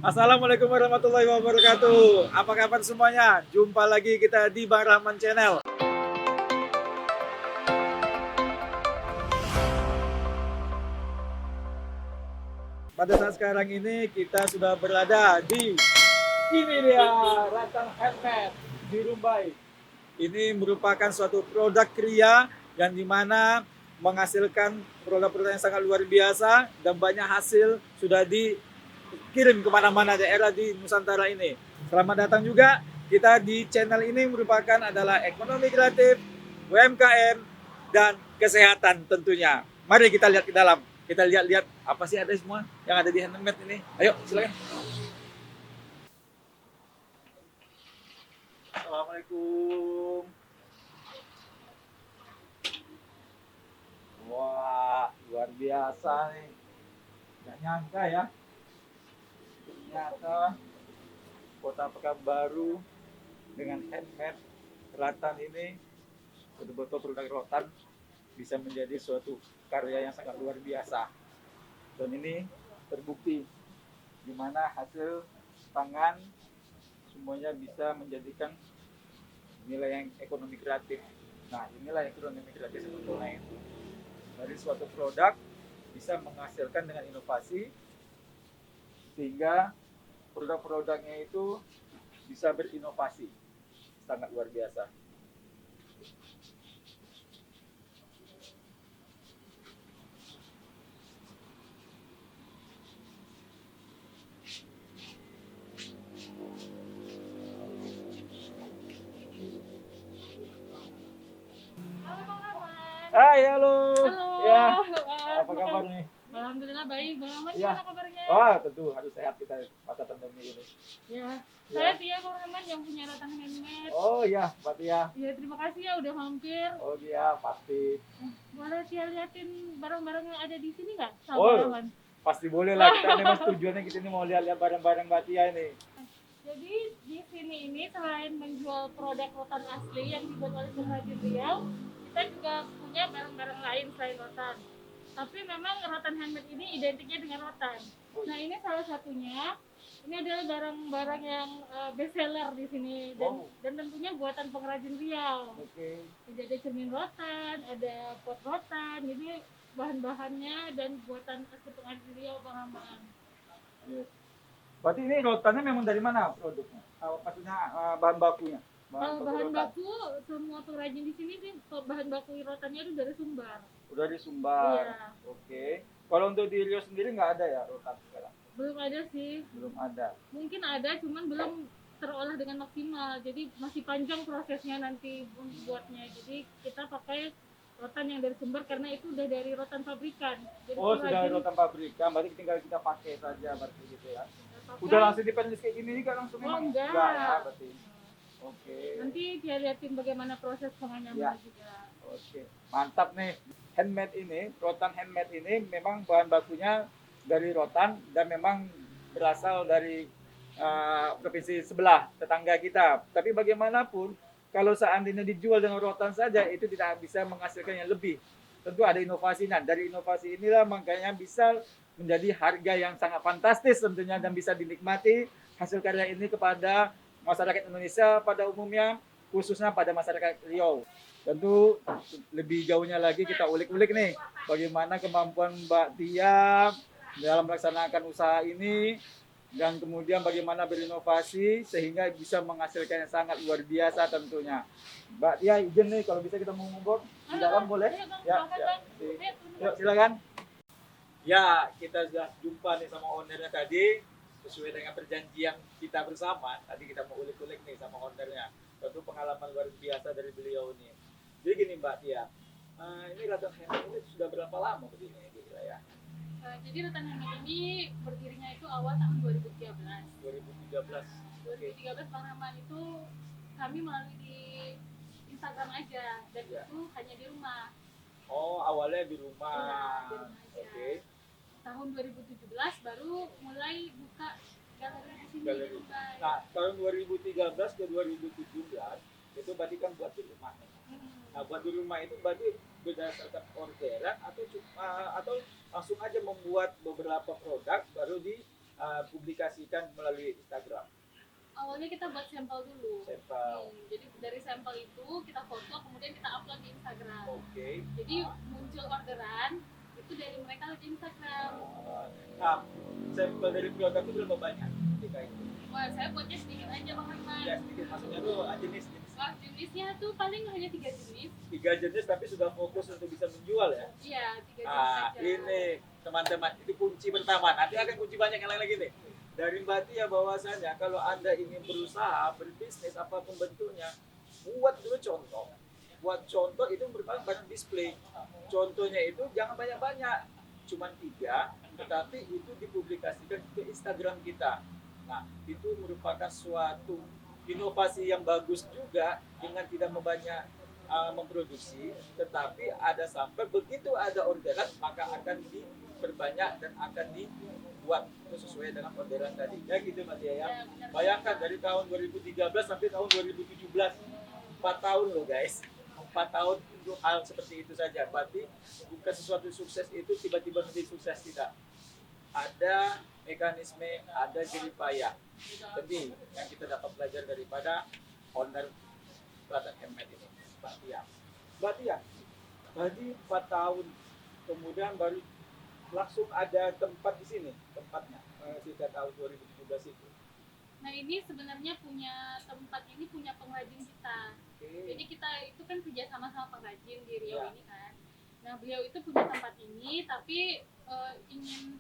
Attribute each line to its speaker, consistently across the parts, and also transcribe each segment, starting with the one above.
Speaker 1: Assalamualaikum warahmatullahi wabarakatuh. Apa kabar semuanya? Jumpa lagi kita di Bang Rahman Channel. Pada saat sekarang ini kita sudah berada di ini dia Rattan Handmade di Rumbai. Ini merupakan suatu produk kria yang dimana menghasilkan produk-produk yang sangat luar biasa dan banyak hasil sudah dikirim kemana-mana daerah di Nusantara ini. Selamat datang juga kita di channel ini merupakan adalah ekonomi kreatif, UMKM, dan kesehatan tentunya. Mari kita lihat ke dalam. Kita lihat-lihat apa sih ada semua yang ada di handmade ini. Ayo silakan. Assalamualaikum. Wah, luar biasa nih. Gak nyangka ya. Ternyata Kota Pekanbaru dengan handmade Rattan ini betul-betul produk rotan bisa menjadi suatu karya yang sangat luar biasa. Dan ini terbukti di mana hasil tangan semuanya bisa menjadikan nilai yang ekonomi kreatif. Nah, inilah ekonomi kreatif sebetulnya itu. Dari suatu produk bisa menghasilkan dengan inovasi sehingga produk-produknya itu bisa berinovasi. Sangat luar biasa. Hai, halo.
Speaker 2: Halo,
Speaker 1: Ya,
Speaker 2: Bang.
Speaker 1: apa kabar nih?
Speaker 2: Alhamdulillah baik. Bang Rahman
Speaker 1: Ya.
Speaker 2: gimana kabarnya?
Speaker 1: Wah, tentu harus sehat kita masa pandemi ini.
Speaker 2: Ya,
Speaker 1: Ya.
Speaker 2: saya Tia Bang Rahman yang punya Rattan Handmade.
Speaker 1: Oh ya, Mbak Tia.
Speaker 2: Ya, terima kasih ya udah mampir.
Speaker 1: Oh iya, pasti.
Speaker 2: Boleh Tia liatin barang-barang yang ada di sini nggak? Sama
Speaker 1: Oh.
Speaker 2: Bang Rahman.
Speaker 1: Pasti boleh lah, kita ini mas tujuannya kita ini mau lihat-lihat barang-barang Mbak Tia ini.
Speaker 2: Jadi di sini ini selain menjual produk rotan asli yang dibuat oleh pengrajin Riau, kita juga punya barang-barang lain selain rotan. Tapi memang rotan handmade ini identiknya dengan rotan. Nah ini salah satunya. Ini adalah barang-barang yang best seller di sini
Speaker 1: Wow.
Speaker 2: dan tentunya buatan pengrajin Riau.
Speaker 1: Oke.
Speaker 2: Jadi ada cermin rotan, ada pot rotan, jadi bahan-bahannya dan buatan asli pengrajin Riau Bang Rahman.
Speaker 1: Yes. Berarti ini rotannya memang dari mana produknya? Maksudnya bahan bakunya?
Speaker 2: Kalau
Speaker 1: baku
Speaker 2: bahan
Speaker 1: rotan.
Speaker 2: baku semua pengrajin di sini sih bahan baku rotannya itu dari Sumbar.
Speaker 1: Udah di Sumbar.
Speaker 2: Iya.
Speaker 1: Oke. Kalau untuk di Riau sendiri nggak ada ya rotan sekarang?
Speaker 2: Belum ada sih.
Speaker 1: Belum ada.
Speaker 2: Mungkin ada cuman belum terolah dengan maksimal. Jadi masih panjang prosesnya nanti buatnya. Jadi kita pakai rotan yang dari Sumbar karena itu udah dari rotan pabrikan. Jadi
Speaker 1: Oh, sudah
Speaker 2: pengrajin
Speaker 1: rotan pabrikan, berarti tinggal kita pakai saja berarti gitu ya.
Speaker 2: pakai.
Speaker 1: Udah langsung dipenulis kayak gini juga langsung
Speaker 2: Oh,
Speaker 1: memang
Speaker 2: enggak.
Speaker 1: ya berarti. Oke.
Speaker 2: Nanti dia liatin bagaimana proses penganyaman
Speaker 1: Ya.
Speaker 2: juga.
Speaker 1: Oke. Mantap nih. Handmade ini, rotan handmade ini memang bahan bakunya dari rotan dan memang berasal dari provinsi sebelah tetangga kita. Tapi bagaimanapun kalau seandainya dijual dengan rotan saja itu tidak bisa menghasilkan yang lebih. Tentu ada inovasinya. Dari inovasi inilah makanya bisa menjadi harga yang sangat fantastis tentunya dan bisa dinikmati hasil karya ini kepada masyarakat Indonesia pada umumnya, khususnya pada masyarakat Riau. Tentu lebih jauhnya lagi kita ulik-ulik nih bagaimana kemampuan Mbak Tia dalam melaksanakan usaha ini dan kemudian bagaimana berinovasi sehingga bisa menghasilkan yang sangat luar biasa tentunya. Mbak Tia izin nih kalau bisa kita mau ngobrol di dalam boleh?
Speaker 2: Ayo, Bang,
Speaker 1: Ya,
Speaker 2: silakan,
Speaker 1: ya.
Speaker 2: Bang. Ayo,
Speaker 1: Yuk silakan. Ya, kita sudah jumpa nih sama ownernya tadi sesuai dengan perjanjian kita bersama. Tadi kita mau ulik-ulik nih sama ownernya. Tentu pengalaman luar biasa dari beliau ini. Jadi gini Mbak Tia, ini Rattan Handmade ini sudah berapa lama begini di wilayah?
Speaker 2: Jadi Rattan Handmade ini berdirinya itu awal tahun 2013.
Speaker 1: 2013. Oke.
Speaker 2: 2013 Bang Rahman itu kami melalui di Instagram aja dan
Speaker 1: Ya.
Speaker 2: itu hanya di rumah.
Speaker 1: Oh, awalnya di rumah.
Speaker 2: Iya, di rumah aja.
Speaker 1: Oke.
Speaker 2: Tahun 2017 baru mulai buka galeri di sini
Speaker 1: Galeri.
Speaker 2: di Dubai.
Speaker 1: Nah, tahun 2013 ke 2017 itu berarti kan buat di rumah. Nah, buat di rumah itu berarti berdasarkan orderan atau langsung aja membuat beberapa produk baru publikasikan melalui Instagram?
Speaker 2: Awalnya kita buat sampel dulu.
Speaker 1: Sampel.
Speaker 2: Jadi dari sampel itu kita foto, kemudian kita upload di Instagram.
Speaker 1: Oke.
Speaker 2: Jadi muncul orderan itu dari mereka di Instagram.
Speaker 1: Nah, sampel dari produk itu berapa banyak ketika itu?
Speaker 2: Wah, saya buatnya sedikit aja Bang Herman.
Speaker 1: Ya sedikit, maksudnya tuh jenis-jenis.
Speaker 2: Wah, jenisnya tuh paling hanya 3 jenis.
Speaker 1: 3 jenis tapi sudah fokus untuk bisa menjual ya.
Speaker 2: Iya, 3 jenis aja.
Speaker 1: Ini teman-teman, itu kunci pertama. Nanti akan kunci banyak yang lain lagi nih. Dari Mbak Tia bahwasanya kalau Anda ingin berusaha, berbisnis apapun bentuknya, buat dulu contoh. Buat contoh itu merupakan barang display. Contohnya itu jangan banyak-banyak, cuman 3, tetapi itu dipublikasikan ke Instagram kita. Nah, itu merupakan suatu inovasi yang bagus juga dengan tidak membanyak memproduksi, tetapi ada sampai begitu ada orderan maka akan diperbanyak dan akan dibuat sesuai dengan orderan tadi. Ya gitu Mas ya.
Speaker 2: Ya, benar.
Speaker 1: Bayangkan dari tahun 2013 sampai tahun 2017, 4 tahun loh guys. 4 tahun untuk hal seperti itu saja. Berarti bukan sesuatu sukses itu tiba-tiba menjadi sukses, tidak. Ada mekanisme, ada jerih payah. Tapi yang kita dapat belajar daripada owner Selatan Handmade ini, Mbak Tia. Mbak Tia, tadi 4 tahun kemudian baru langsung ada tempat di sini, tempatnya sejak tahun 2017 itu.
Speaker 2: Nah, ini sebenarnya tempat ini punya pengrajin kita. Jadi kita itu kan kerja sama pengrajin di Riau
Speaker 1: Ya.
Speaker 2: ini kan. Nah, beliau itu punya tempat ini tapi ingin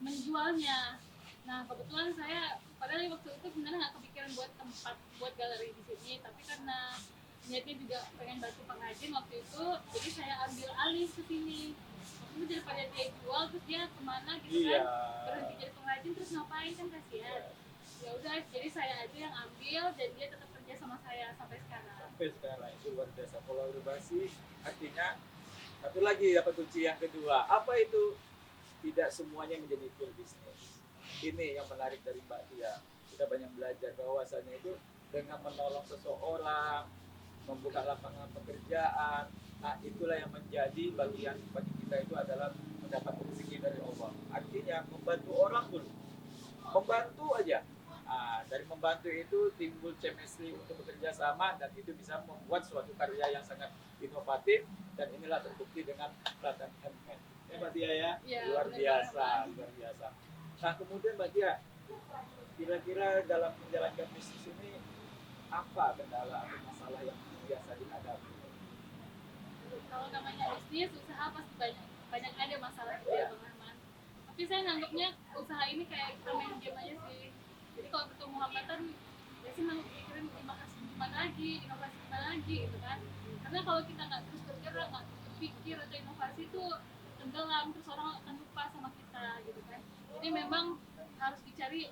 Speaker 2: menjualnya. Nah, kebetulan saya padahal waktu itu sebenarnya nggak kepikiran buat tempat buat galeri di sini, tapi karena niatnya juga pengen bantu pengrajin waktu itu, jadi saya ambil alih ke sini. Itu daripada dia jual terus dia kemana gitu
Speaker 1: Iya.
Speaker 2: kan, berhenti jadi pengrajin terus ngapain, kan kasihan. Ya udah, jadi saya aja yang ambil dan dia tetap kerja sama saya sampai sekarang.
Speaker 1: Sampai sekarang itu luar biasa. Kolaborasi artinya satu lagi dapat kunci yang kedua. Apa itu? Tidak semuanya menjadi full bisnis. Ini yang menarik dari Mbak Tia. Kita banyak belajar bahwasannya itu dengan menolong seseorang, membuka lapangan pekerjaan. Nah, itulah yang menjadi bagian bagi kita itu adalah mendapat rezeki dari Allah. Artinya membantu orang dulu. Membantu aja. Nah, dari membantu itu timbul chemistry untuk bekerja sama dan itu bisa membuat suatu karya yang sangat inovatif dan inilah terbukti dengan Selatan Handmade. Ya Mbak Tia ya,
Speaker 2: Ya,
Speaker 1: luar
Speaker 2: benar
Speaker 1: biasa,
Speaker 2: banget.
Speaker 1: luar biasa. Nah kemudian Mbak Tia, kira-kira dalam menjalankan bisnis ini apa kendala atau masalah yang biasa dihadapi?
Speaker 2: Kalau namanya bisnis, usaha pasti banyak ada masalah gitu ya Bang Arman. Tapi saya nganggapnya usaha ini kayak kita main game aja sih. Jadi kalau ketemu hambatan, ya sih mikirin gimana lagi, inovasi gimana lagi gitu kan. Karena kalau kita nggak terus bergerak, nggak terus berpikir atau inovasi itu tenggelam, terus orang akan lupa sama kita gitu kan. Jadi memang harus dicari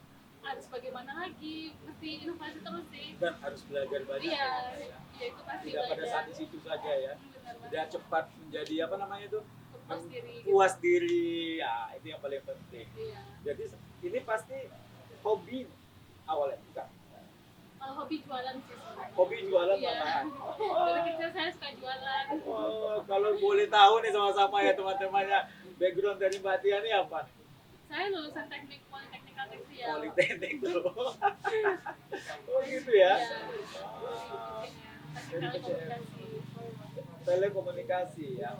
Speaker 2: harus bagaimana lagi, mesti inovasi terus sih.
Speaker 1: Dan harus belajar banyak.
Speaker 2: Iya,
Speaker 1: ya.
Speaker 2: ya itu pasti
Speaker 1: Tidak pada
Speaker 2: belajar.
Speaker 1: saat di situ saja ya.
Speaker 2: Benar
Speaker 1: Tidak
Speaker 2: banget.
Speaker 1: cepat menjadi apa namanya itu?
Speaker 2: Puas diri. Gitu.
Speaker 1: Puas diri. Ya, itu yang paling penting.
Speaker 2: Iya.
Speaker 1: Jadi ini pasti hobi awalnya bukan?
Speaker 2: Kalau hobi jualan sih sebenarnya.
Speaker 1: Hobi jualan
Speaker 2: Iya.
Speaker 1: malahan.
Speaker 2: Dari kecil saya suka jualan.
Speaker 1: Oh, kalau boleh tahu nih sama-sama ya teman-temannya, background dari Mbak Tia ini apa?
Speaker 2: Saya lulusan teknik Politeknik Tekstil.
Speaker 1: Politeknik tuh. Oh gitu ya.
Speaker 2: Iya.
Speaker 1: Ah,
Speaker 2: Teknik telekomunikasi.
Speaker 1: telekomunikasi ya.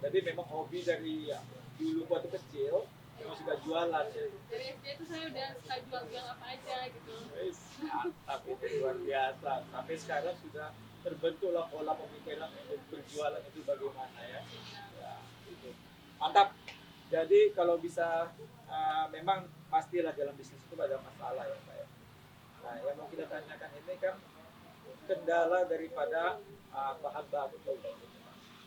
Speaker 1: Jadi memang hobi dari dulu waktu kecil, memang suka jualan ya.
Speaker 2: Dari SD itu saya udah suka jual-jual apa aja gitu.
Speaker 1: Wis, mantap itu luar biasa. Sampai sekarang sudah terbentuklah pola pemikiran untuk berjualan itu bagaimana ya. Ya, itu. Mantap. Jadi kalau bisa memang pastilah dalam bisnis itu ada masalah ya Pak ya. Nah yang mau kita tanyakan ini kan kendala daripada bahan baku.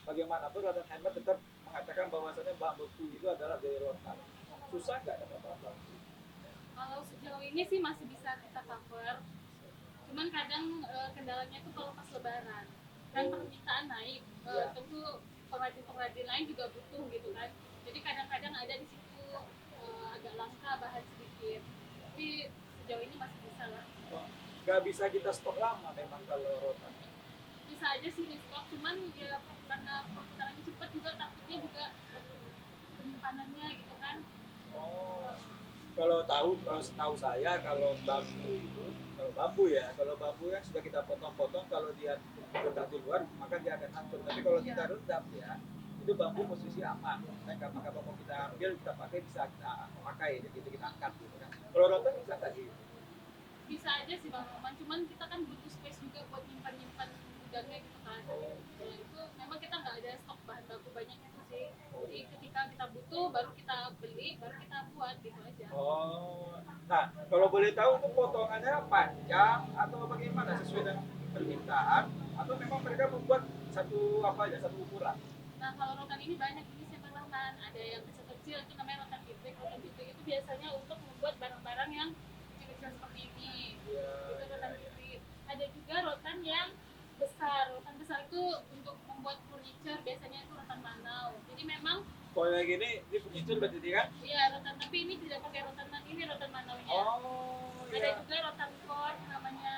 Speaker 1: Bagaimanapun Selatan Handmade tetap mengatakan bahwasannya bahan baku itu adalah dari rotan. Susah nggak dapat bahan baku?
Speaker 2: Kalau sejauh ini sih masih bisa kita cover. Cuman kadang kendalanya itu kalau pas lebaran. Kan permintaan naik.
Speaker 1: Iya.
Speaker 2: Tentu pengrajin-pengrajin lain juga butuh gitu kan. Jadi kadang-kadang ada di situ agak langka bahan sedikit. Tapi sejauh ini masih bisa lah.
Speaker 1: Nggak bisa kita stok lama memang kalau rotan.
Speaker 2: Bisa aja sih di stok, cuman ya karena perputarannya cepat juga takutnya juga penyimpanannya gitu kan.
Speaker 1: Oh, Kalau setahu saya kalau bambu itu, kalau bambu yang sudah kita potong-potong, kalau dia letak di luar maka dia akan hancur. Tapi kalau kita rendam ya, itu bambu posisi aman. Dan maka mau kita ambil, kita pakai, bisa kita pakai, jadi kita angkat gitu kan. Kalau rotan bisa nggak sih?
Speaker 2: Bisa aja sih Bang Roman, cuman kita kan butuh space juga buat nyimpan-nyimpan gudangnya gitu kan. Ya, itu memang kita nggak ada stok bahan baku banyak itu sih. Jadi ketika kita butuh baru kita beli, baru kita buat gitu aja.
Speaker 1: Oh, nah kalau boleh tahu itu potongannya panjang atau bagaimana, sesuai dengan permintaan, atau memang mereka membuat satu apa aja, satu ukuran?
Speaker 2: Nah kalau rotan ini banyak jenis ya Bang Rahman. Ada yang kecil-kecil itu namanya rotan pipik. Rotan pipik itu biasanya untuk membuat barang-barang yang kecil-kecil seperti ini.
Speaker 1: Ya,
Speaker 2: Itu rotan pipik. Ada juga rotan yang besar. Rotan besar itu untuk membuat furniture, biasanya itu rotan manau. Jadi memang
Speaker 1: kalau yang gini ini furniture berarti kan?
Speaker 2: iya rotan, tapi ini tidak pakai rotan manau, ini rotan manaunya.
Speaker 1: Oh,
Speaker 2: Ada
Speaker 1: ya.
Speaker 2: juga rotan core namanya.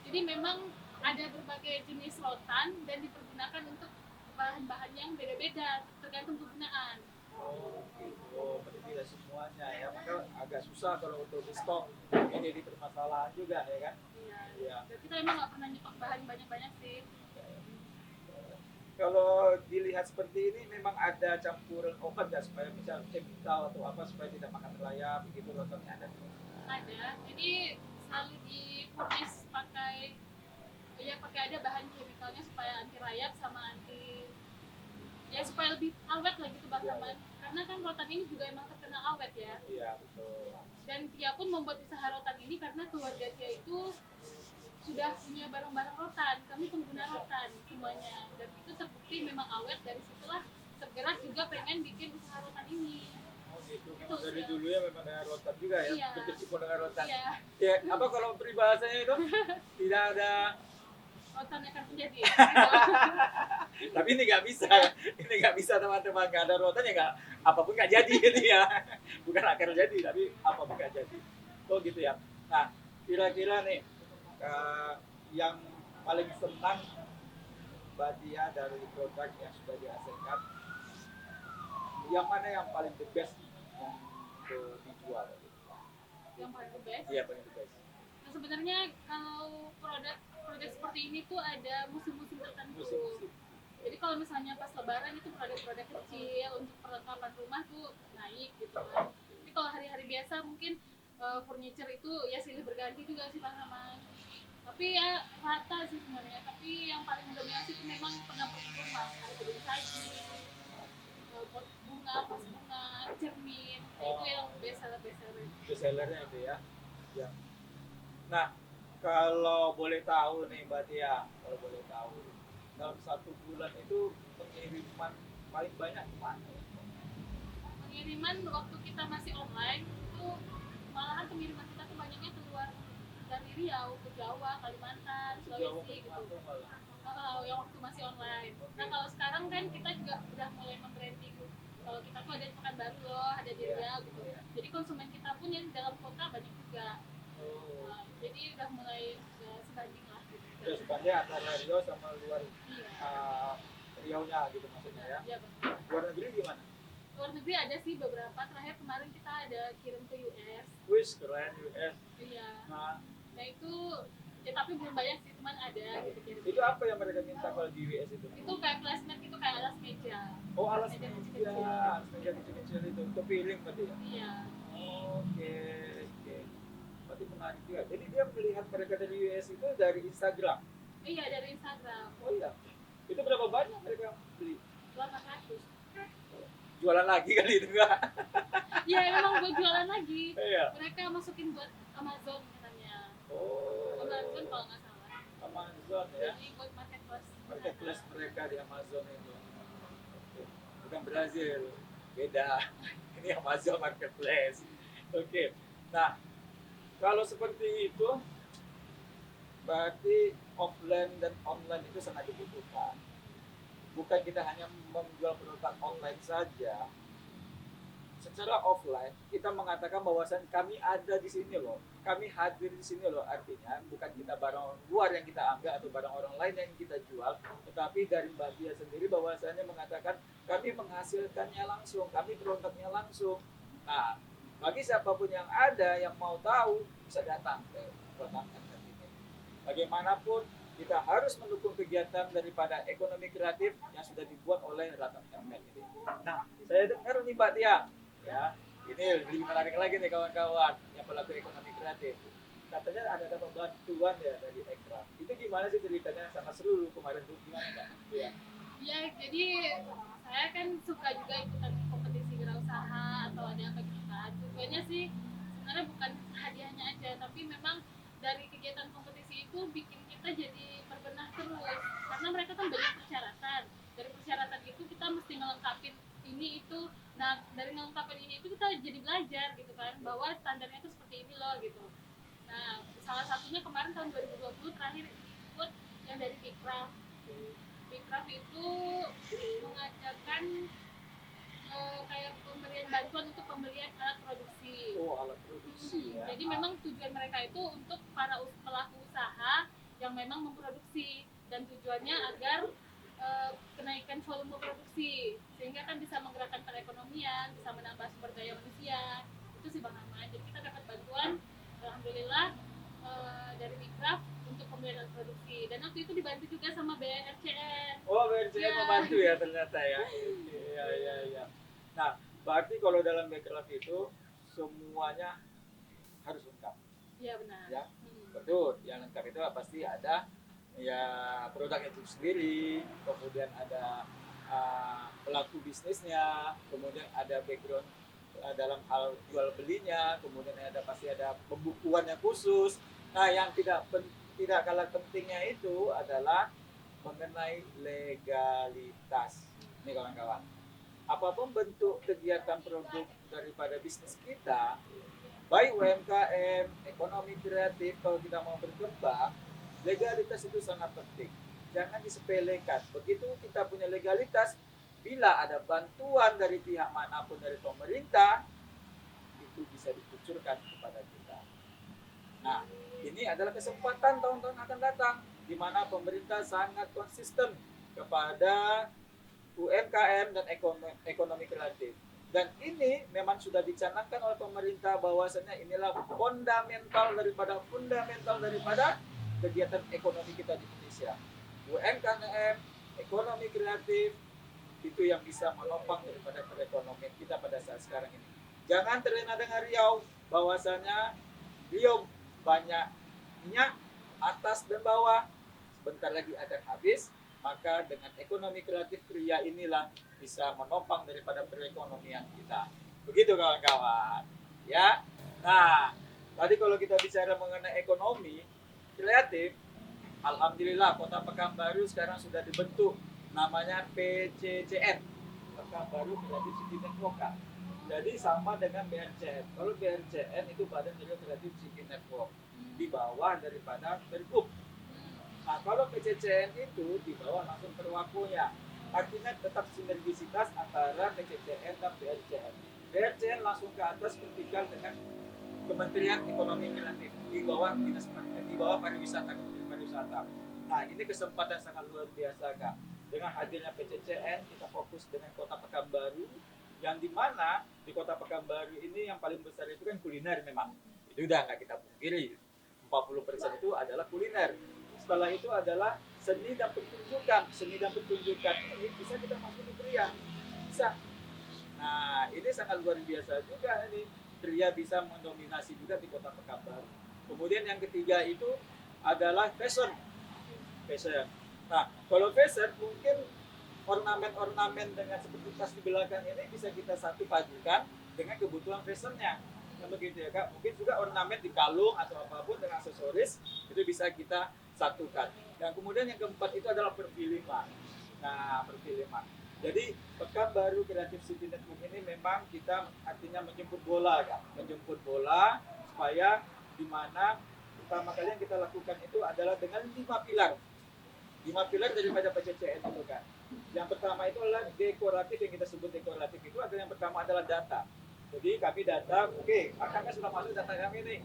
Speaker 2: Jadi memang ada berbagai jenis rotan dan dipergunakan untuk bahan-bahan yang beda-beda tergantung kegunaan.
Speaker 1: Oh, gitu. Berarti tidak semuanya ya. Maka agak susah kalau untuk di stok. Ini jadi permasalahan juga ya kan?
Speaker 2: Iya.
Speaker 1: Iya.
Speaker 2: Dan kita emang nggak pernah nyetok bahan banyak-banyak sih.
Speaker 1: Kalau dilihat seperti ini memang ada campuran obat nggak, supaya misal chemical atau apa supaya tidak makan rayap begitu, rotannya ada?
Speaker 2: Ada. Jadi selalu di furnish pakai, ya pakai ada bahan chemicalnya supaya anti rayap sama anti, ya supaya lebih awet lah gitu Bang Rahman. Karena kan rotan ini juga emang terkenal awet ya.
Speaker 1: Iya, betul.
Speaker 2: Dan dia pun membuat usaha rotan ini karena keluarga dia itu sudah punya barang-barang rotan. Kami pengguna rotan semuanya. Dan itu terbukti memang awet. Dari situlah tergerak juga pengen bikin usaha rotan ini.
Speaker 1: Oh gitu.
Speaker 2: Betul,
Speaker 1: Dari
Speaker 2: ya.
Speaker 1: dulu ya memang dengan rotan juga ya.
Speaker 2: Iya.
Speaker 1: Berkecimpung dengan rotan.
Speaker 2: Iya,
Speaker 1: Ya, apa kalau peribahasanya itu tidak ada.
Speaker 2: rotan akan menjadi.
Speaker 1: Tapi ini nggak bisa, ini nggak bisa teman-teman, nggak ada rotan ya nggak, apapun nggak jadi gitu ya. Bukan akan jadi, tapi apapun nggak jadi. Oh gitu ya. Nah, kira-kira nih yang paling senang Mbak Tia dari produk yang sudah dihasilkan, yang mana yang paling the best yang dijual?
Speaker 2: Yang paling the best.
Speaker 1: Iya, paling the best.
Speaker 2: Nah, sebenarnya kalau produk seperti ini tuh ada musim-musim tertentu.
Speaker 1: Musim-musim.
Speaker 2: Jadi kalau misalnya pas lebaran itu produk-produk kecil untuk perlengkapan rumah tuh naik gitu kan. Tapi kalau hari-hari biasa mungkin furniture itu ya silih berganti juga sih Bang Rahman. Tapi ya rata sih sebenarnya. Tapi yang paling mendominasi itu memang pengampuk rumah. Ada gedung saji, pot bunga, vas bunga, cermin. Nah, itu yang best seller.
Speaker 1: Best sellernya itu ya. Ya. Nah, kalau boleh tahu nih Mbak Tia, kalau boleh tahu, dalam satu bulan itu pengiriman paling banyak kemana?
Speaker 2: Pengiriman waktu kita masih online itu malahan pengiriman kita tuh banyaknya keluar dari Riau ke Jawa, Kalimantan,
Speaker 1: Jauh
Speaker 2: Sulawesi gitu.
Speaker 1: ke malah.
Speaker 2: Kalau yang waktu masih online. Nah kalau sekarang kan kita juga udah mulai membranding. Kalau kita tuh ada di Pekanbaru loh, ada di Riau gitu. Jadi konsumen kita pun yang di dalam kota banyak juga.
Speaker 1: Oh,
Speaker 2: Jadi udah mulai ya, sebanding lah gitu.
Speaker 1: terus sepanjang antara Rio sama luar
Speaker 2: Iya.
Speaker 1: Riau-nya gitu maksudnya ya.
Speaker 2: Iya betul.
Speaker 1: Luar negeri gimana?
Speaker 2: Luar negeri ada sih beberapa. Terakhir kemarin kita ada kirim ke US.
Speaker 1: Wis keren US.
Speaker 2: Iya.
Speaker 1: Nah,
Speaker 2: itu ya tapi belum banyak sih, cuman ada gitu kirim.
Speaker 1: itu apa yang mereka minta kalau di US itu?
Speaker 2: Itu kayak plasmat gitu, kayak alas meja.
Speaker 1: Oh, alas
Speaker 2: Meja
Speaker 1: meja,
Speaker 2: kecil-kecil.
Speaker 1: alas meja kecil-kecil itu, kepiling berarti ya?
Speaker 2: Iya.
Speaker 1: Oke, oke. Berarti menarik juga. Jadi dia melihat mereka dari US itu dari Instagram.
Speaker 2: Iya dari Instagram.
Speaker 1: Oh iya. Itu berapa banyak mereka beli?
Speaker 2: 800.
Speaker 1: Jualan lagi kali itu enggak?
Speaker 2: Iya memang buat jualan lagi.
Speaker 1: Iya.
Speaker 2: Mereka masukin buat Amazon katanya.
Speaker 1: Oh.
Speaker 2: Amazon kalau nggak salah.
Speaker 1: Amazon ya.
Speaker 2: Jadi buat marketplace.
Speaker 1: Marketplace mereka di Amazon itu. Oke. Bukan Brazil. Beda. Ini Amazon Marketplace. Oke. Nah, kalau seperti itu berarti offline dan online itu sangat dibutuhkan. Bukan kita hanya menjual produk online saja. Secara offline kita mengatakan bahwasan kami ada di sini loh, kami hadir di sini loh, artinya bukan kita barang luar yang kita ambil atau barang orang lain yang kita jual, tetapi dari Mbak Tia sendiri bahwasannya mengatakan kami menghasilkannya langsung, kami produknya langsung. Nah, Bagi siapapun yang ada yang mau tahu bisa datang ke Rotan Handmade ini. Bagaimanapun kita harus mendukung kegiatan daripada ekonomi kreatif yang sudah dibuat oleh Rotan Handmade ini. Nah, saya dengar nih Mbak Tia, ya, ini lebih menarik lagi nih kawan-kawan yang pelaku ekonomi kreatif. Katanya ada dapat bantuan ya dari Ekraf. Itu gimana sih ceritanya? Sangat seru kemarin tuh, gimana Mbak? Ya.
Speaker 2: Ya, jadi saya kan suka juga ikutan kompetisi wirausaha atau ada apa gitu kan. Tujuannya sih sebenarnya bukan hadiahnya aja, tapi memang dari kegiatan kompetisi itu bikin kita jadi berbenah terus. Karena mereka kan banyak persyaratan. Dari persyaratan itu kita mesti ngelengkapin ini itu. Nah, dari ngelengkapin ini itu kita jadi belajar gitu kan, bahwa standarnya itu seperti ini loh gitu. Nah, salah satunya kemarin tahun 2020 terakhir ikut yang dari Bikra. Bikra itu mengajarkan kayak pemberian bantuan untuk pembelian alat produksi.
Speaker 1: Oh, alat produksi ya.
Speaker 2: Jadi memang tujuan mereka itu untuk para pelaku usaha yang memang memproduksi, dan tujuannya agar kenaikan volume produksi sehingga kan bisa menggerakkan perekonomian, bisa menambah sumber daya manusia. Itu sih Bang Ahmad. Jadi kita dapat bantuan alhamdulillah dari Mikraf untuk pembelian alat produksi, dan waktu itu dibantu juga sama BRCN.
Speaker 1: Oh, BRCN
Speaker 2: Ya.
Speaker 1: membantu ya ternyata ya. Iya, iya, iya. Nah, berarti kalau dalam Bekraf itu semuanya harus lengkap.
Speaker 2: Iya benar.
Speaker 1: Ya. Betul, yang lengkap itu pasti ada ya produk itu sendiri, kemudian ada pelaku bisnisnya, kemudian ada background dalam hal jual belinya, kemudian pasti ada pembukuannya khusus. Nah, yang tidak kalah pentingnya itu adalah mengenai legalitas. Ini kawan-kawan. Apapun bentuk kegiatan produk daripada bisnis kita, baik UMKM, ekonomi kreatif, kalau kita mau berkembang, legalitas itu sangat penting. Jangan disepelekan. Begitu kita punya legalitas, bila ada bantuan dari pihak manapun dari pemerintah, itu bisa dikucurkan kepada kita. Nah, ini adalah kesempatan tahun-tahun akan datang, di mana pemerintah sangat konsisten kepada UMKM dan ekonomi kreatif. Dan ini memang sudah dicanangkan oleh pemerintah bahwasanya inilah fundamental daripada kegiatan ekonomi kita di Indonesia. UMKM, ekonomi kreatif, itu yang bisa menopang daripada perekonomian kita pada saat sekarang ini. Jangan terlena dengan Riau, bahwasanya Riau banyak minyak atas dan bawah, sebentar lagi akan habis. Maka dengan ekonomi kreatif Ria inilah bisa menopang daripada perekonomian kita. Begitu kawan-kawan. Ya. Nah, tadi kalau kita bicara mengenai ekonomi kreatif, alhamdulillah Kota Pekanbaru sekarang sudah dibentuk namanya PCCN, Pekanbaru Creative City Network. Jadi sama dengan BRCN. Kalau BRCN itu Badan Creative City Network, di bawah daripada Pergub. Nah, kalau PCCN itu di bawah langsung Perwakonya. Artinya tetap sinergisitas antara PCCN dan BRCN. BRCN langsung ke atas vertikal dengan Kementerian Ekonomi Kreatif di bawah dinas di bawah pariwisata. Nah, ini kesempatan sangat luar biasa Kak. Dengan hadirnya PCCN, kita fokus dengan Kota Pekanbaru, yang dimana di Kota Pekanbaru ini yang paling besar itu kan kuliner memang. Itu udah nggak kita pungkiri. 40% itu adalah kuliner. Setelah itu adalah seni dan pertunjukan. Seni dan pertunjukan ini bisa kita masuk di Tria. Bisa. Nah, ini sangat luar biasa juga ini. Tria bisa mendominasi juga di Kota Pekanbaru. Kemudian yang ketiga itu adalah fashion. Nah, kalau fashion mungkin ornamen-ornamen dengan seperti tas di belakang ini bisa kita satu padukan dengan kebutuhan fashionnya. Nah, begitu ya Kak. Mungkin juga ornamen di kalung atau apapun dengan aksesoris itu bisa kita satukan. Dan kemudian yang keempat itu adalah perfilman. Nah, perfilman. Jadi Pekanbaru Creative City Network ini memang kita artinya menjemput bola Kak. Menjemput bola supaya di mana pertama kali yang kita lakukan itu adalah dengan 5 pilar. 5 pilar daripada PCCN itu kan. Yang pertama itu adalah dekoratif, yang kita sebut dekoratif itu adalah yang pertama adalah data. Jadi kami data, oke, akarnya sudah masuk data kami nih.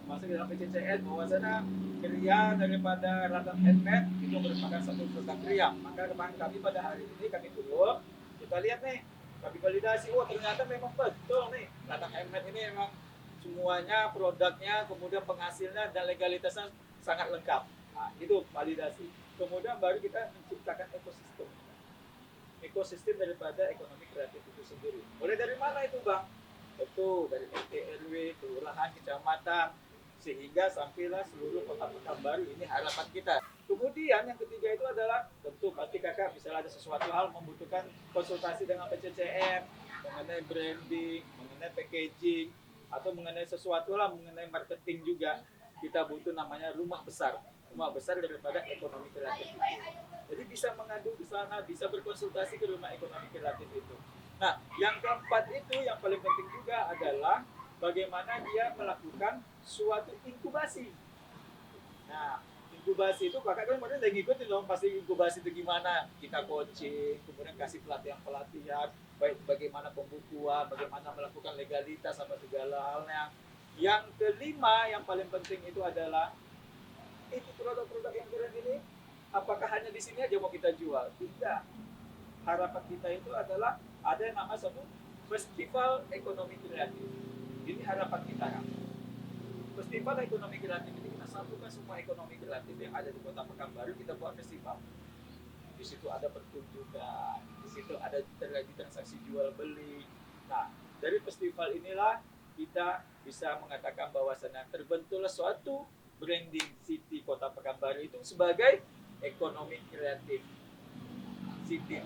Speaker 1: Masuk dalam PCCN bahwasanya Kria daripada Rotan Handmade itu merupakan satu produk Kria. Maka kemarin kami pada hari ini kami turun, kita lihat nih Kami validasi, oh ternyata memang betul nih, Latang Handmade ini memang semuanya produknya, kemudian penghasilnya dan legalitasnya sangat lengkap. Nah, itu validasi. Kemudian baru kita menciptakan ekosistem. Ekosistem daripada ekonomi kreatif itu sendiri. Mulai dari mana itu, Bang? Tentu dari RT RW, kelurahan, kecamatan, sehingga sampailah seluruh kota Pekanbaru. Ini harapan kita. Kemudian yang ketiga itu adalah tentu pasti kakak misalnya ada sesuatu hal membutuhkan konsultasi dengan PCCN mengenai branding, mengenai packaging, atau mengenai sesuatu lah mengenai marketing juga kita butuh namanya rumah besar daripada ekonomi kreatif itu. Jadi bisa mengadu ke sana, bisa berkonsultasi ke rumah ekonomi kreatif itu. Nah, yang keempat itu yang paling penting juga adalah bagaimana dia melakukan suatu inkubasi. Nah, inkubasi itu kakak kan kemarin udah ngikutin dong pasti inkubasi itu gimana. Kita coaching, kemudian kasih pelatihan-pelatihan, baik bagaimana pembukuan, bagaimana melakukan legalitas sama segala halnya. Yang kelima yang paling penting itu adalah itu produk-produk yang keren ini apakah hanya di sini aja mau kita jual? Tidak. Harapan kita itu adalah ada yang nama satu festival ekonomi kreatif. Ini harapan kita kan. Festival ekonomi kreatif ini kita satukan semua ekonomi kreatif yang ada di Kota Pekanbaru kita buat festival. Di situ ada pertunjukan, di situ ada terjadi transaksi jual beli. Nah, dari festival inilah kita bisa mengatakan bahwasannya terbentuklah suatu branding city Kota Pekanbaru itu sebagai ekonomi kreatif city.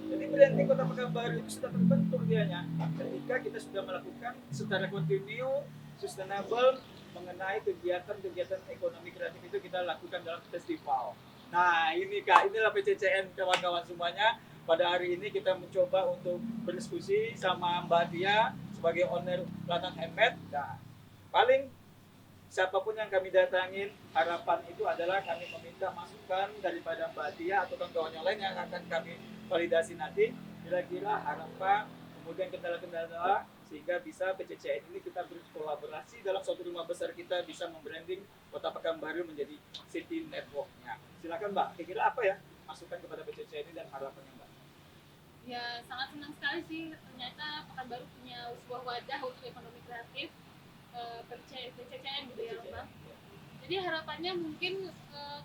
Speaker 1: Jadi branding Kota Pekanbaru itu sudah terbentuk dianya ketika kita sudah melakukan secara kontinu, sustainable mengenai kegiatan-kegiatan ekonomi kreatif itu kita lakukan dalam festival. Nah ini Kak, inilah PCCN kawan-kawan semuanya. Pada hari ini kita mencoba untuk berdiskusi sama Mbak Tia sebagai owner Latang Handmade. Nah, paling siapapun yang kami datangin, harapan itu adalah kami meminta masukan daripada Mbak Tia atau kawan-kawan yang lain yang akan kami validasi nanti. Kira-kira harapan, kemudian kendala-kendala, sehingga bisa PCCN ini kita berkolaborasi dalam suatu rumah besar kita bisa membranding Kota Pekanbaru menjadi city network-nya. Silakan Mbak, kira-kira apa ya masukan kepada PCCN ini dan harapannya Mbak?
Speaker 2: Ya sangat senang sekali sih ternyata Pekanbaru punya sebuah wadah untuk ekonomi kreatif PCCN gitu ya Bang. Jadi harapannya mungkin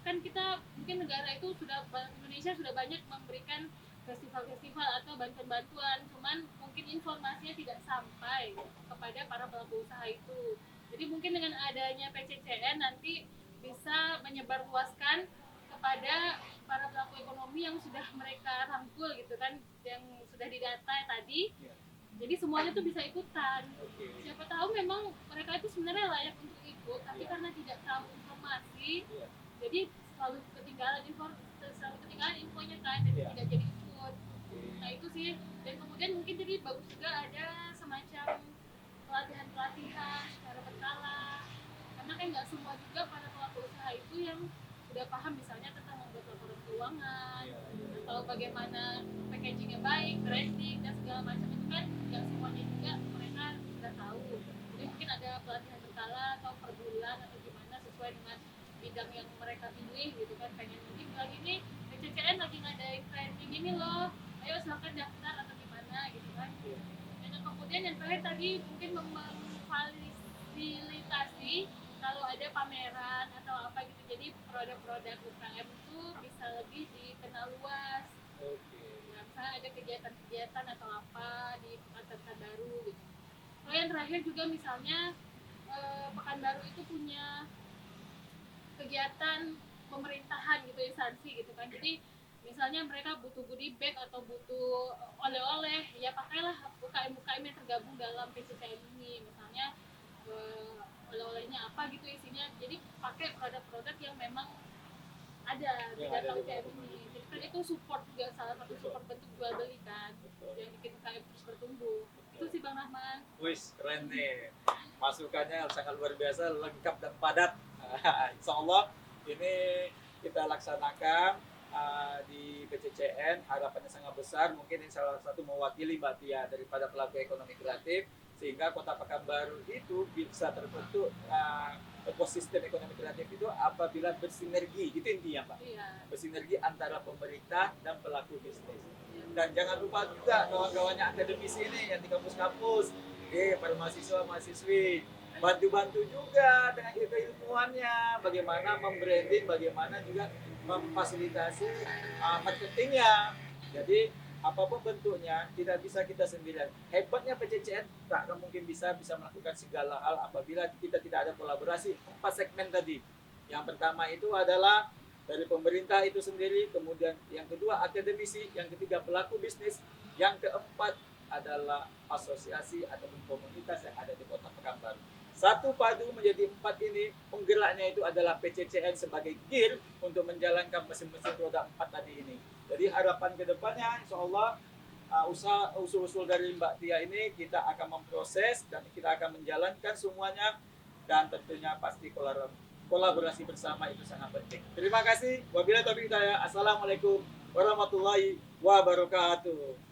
Speaker 2: kan kita mungkin negara itu sudah Indonesia sudah banyak memberikan festival-festival atau bantuan-bantuan, cuman mungkin informasinya tidak sampai kepada para pelaku usaha itu. Jadi mungkin dengan adanya PCCN nanti bisa menyebarluaskan kepada para pelaku ekonomi yang sudah mereka rangkul gitu kan, yang sudah didata tadi. Jadi semuanya tuh bisa ikutan. Siapa tahu memang mereka itu sebenarnya layak untuk ikut, tapi karena tidak tahu informasi, jadi selalu ketinggalan infonya kan, dan tidak jadi ikut. Nah itu sih. Dan kemudian mungkin jadi bagus juga ada semacam pelatihan secara berkala. Karena kan nggak semua juga para pelaku usaha itu yang sudah paham misalnya tentang membuat laporan keuangan atau bagaimana packagingnya baik, branding dan segala macam itu kan yang semuanya juga mereka sudah tahu. Jadi mungkin ada pelatihan berkala atau per bulan atau gimana sesuai dengan bidang yang mereka pilih gitu kan. Pengen mungkin lagi nih PCCN lagi ngadain training ini loh, ayo silakan daftar atau gimana gitu kan. Dan kemudian yang terakhir tadi mungkin memfasilitasi kalau ada pameran atau apa gitu, jadi produk-produk UKM itu bisa lebih dikenal luas. Nah, misalnya ada kegiatan-kegiatan atau apa di Pekanbaru gitu. Kalau yang terakhir juga misalnya Pekanbaru itu punya kegiatan pemerintahan gitu, instansi gitu kan. Jadi misalnya mereka butuh goodie bag atau butuh oleh-oleh, ya pakailah UKM-UKM yang tergabung dalam PCCN ini. Misalnya oleh-olehnya apa gitu isinya, jadi pakai produk-produk yang memang ada di dalam UKM ini. Jadi kan itu support juga, salah satu support bentuk jual beli kan, yang bikin UKM terus bertumbuh. Itu sih Bang Rahman.
Speaker 1: Wis, keren nih. Masukannya sangat luar biasa, lengkap dan padat. Insya Allah ini kita laksanakan di PCCN, harapannya sangat besar. Mungkin ini salah satu mewakili Mbak Tia daripada pelaku ekonomi kreatif, sehingga Kota Pekanbaru itu bisa terbentuk ekosistem ekonomi kreatif itu apabila bersinergi, itu intinya Pak.
Speaker 2: Iya.
Speaker 1: Bersinergi antara pemerintah dan pelaku bisnis.
Speaker 2: Iya.
Speaker 1: Dan jangan lupa juga kawan-kawannya akademisi ini yang di kampus-kampus, para mahasiswa-mahasiswi, bantu-bantu juga dengan keilmuannya, bagaimana membranding, bagaimana juga memfasilitasi marketingnya. Jadi apapun bentuknya tidak bisa kita sendirian. Hebatnya PCCN tak akan mungkin bisa melakukan segala hal apabila kita tidak ada kolaborasi. 4 segmen tadi. Yang pertama itu adalah dari pemerintah itu sendiri, kemudian yang kedua akademisi, yang ketiga pelaku bisnis, yang keempat adalah asosiasi ataupun komunitas yang ada di Kota Pekanbaru. Satu padu menjadi 4 ini, penggeraknya itu adalah PCCN sebagai gear untuk menjalankan mesin-mesin roda 4 tadi ini. Jadi harapan ke depannya insya Allah usul-usul dari Mbak Tia ini kita akan memproses dan kita akan menjalankan semuanya, dan tentunya pasti kolaborasi bersama itu sangat penting. Terima kasih. Wabillahi taufiq hidayah. Assalamualaikum warahmatullahi wabarakatuh.